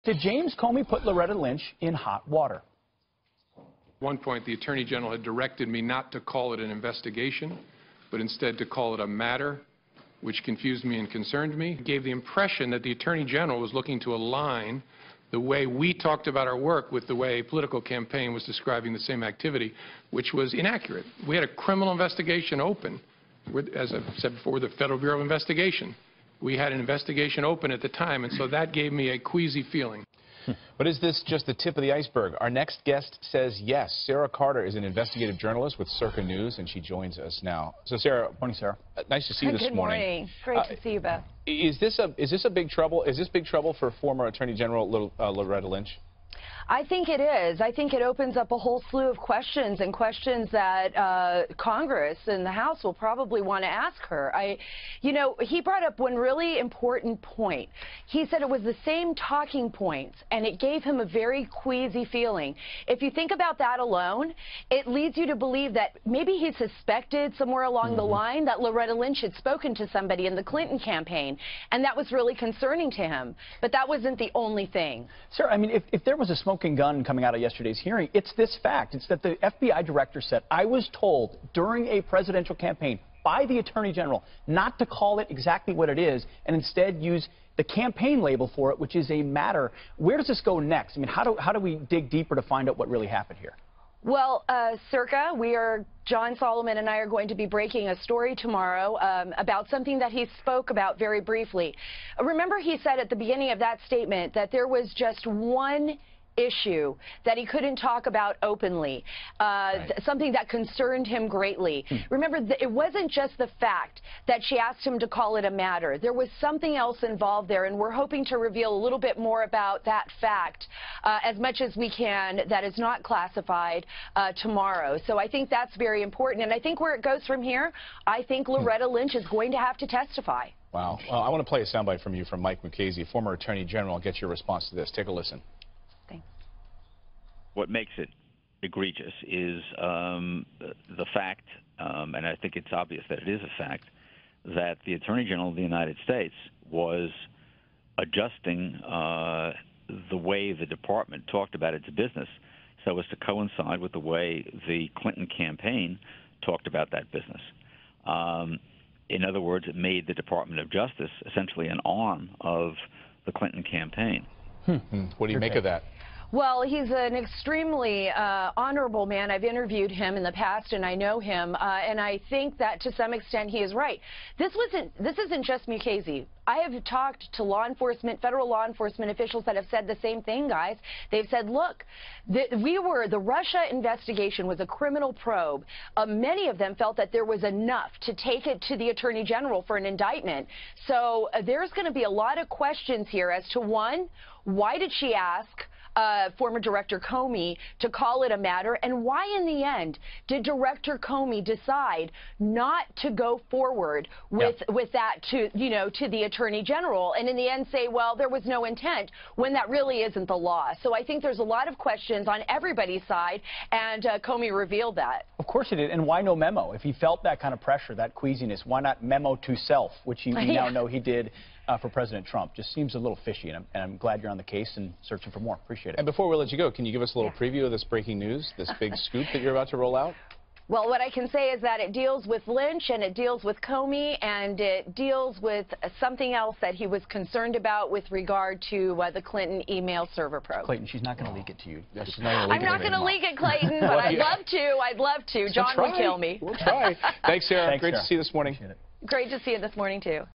Did James Comey put Loretta Lynch in hot water? At one point, the Attorney General had directed me not to call it an investigation, but instead to call it a matter, which confused me and concerned me. It gave the impression that the Attorney General was looking to align the way we talked about our work with the way a political campaign was describing the same activity, which was inaccurate. We had a criminal investigation open, as I've said before, with the Federal Bureau of Investigation. We had an investigation open at the time, and so that gave me a queasy feeling. But is this just the tip of the iceberg? Our next guest says yes. Sarah Carter is an investigative journalist with Circa News, and she joins us now. So, Sarah, morning, Sarah. Nice to see you this Good morning. Great to see you, Beth. Is this big trouble? Is this big trouble for former Attorney General Loretta Lynch? I think it is. I think it opens up a whole slew of questions, and questions that Congress and the House will probably want to ask her. You know, he brought up one really important point. He said it was the same talking points, and it gave him a very queasy feeling. If you think about that alone, it leads you to believe that maybe he suspected somewhere along the line that Loretta Lynch had spoken to somebody in the Clinton campaign, and that was really concerning to him. But that wasn't the only thing. Sir, I mean, if there was a smoking gun coming out of yesterday's hearing, it's this fact. It's that the FBI director said, I was told during a presidential campaign by the Attorney General not to call it exactly what it is and instead use the campaign label for it, which is a matter. Where does this go next? I mean, how do we dig deeper to find out what really happened here? Well, Circa, John Solomon and I are going to be breaking a story tomorrow about something that he spoke about very briefly. Remember, he said at the beginning of that statement that there was just one issue that he couldn't talk about openly, something that concerned him greatly. Remember, it wasn't just the fact that she asked him to call it a matter. There was something else involved there, and we're hoping to reveal a little bit more about that fact as much as we can that is not classified tomorrow. So I think that's very important, and I think where it goes from here, I think Loretta Lynch is going to have to testify. Wow. Well, I want to play a soundbite from you from Mike Mukasey, former Attorney General. I'll get your response to this. Take a listen. What makes it egregious is the fact, and I think it's obvious that it is a fact, that the Attorney General of the United States was adjusting the way the department talked about its business so as to coincide with the way the Clinton campaign talked about that business. In other words, it made the Department of Justice essentially an arm of the Clinton campaign. What do you make of that? Well, he's an extremely honorable man. I've interviewed him in the past, and I know him, and I think that to some extent he is right. This isn't just Mukasey. I have talked to law enforcement, federal law enforcement officials that have said the same thing, guys. They've said, look, the Russia investigation was a criminal probe. Many of them felt that there was enough to take it to the Attorney General for an indictment. So there's going to be a lot of questions here as to, one, why did she ask former Director Comey to call it a matter, and why in the end did Director Comey decide not to go forward with that to the Attorney General, and in the end say, well, there was no intent, when that really isn't the law. So I think there's a lot of questions on everybody's side, and Comey revealed that. Of course he did, and why no memo? If he felt that kind of pressure, that queasiness, why not memo to self, which we now know he did for President Trump? Just seems a little fishy, and I'm glad you're on the case and searching for more. Appreciate it. And before we let you go, can you give us a little preview of this breaking news, this big scoop that you're about to roll out? Well, what I can say is that it deals with Lynch, and it deals with Comey, and it deals with something else that he was concerned about with regard to the Clinton email server probe. Clayton, she's not going to leak it to you. I'm not going to leak it, Clayton, but I'd love to. I'd love to. John would kill me. We'll try. Thanks, Sarah. Thanks, Great Sarah. to see you this morning. Great to see you this morning, too.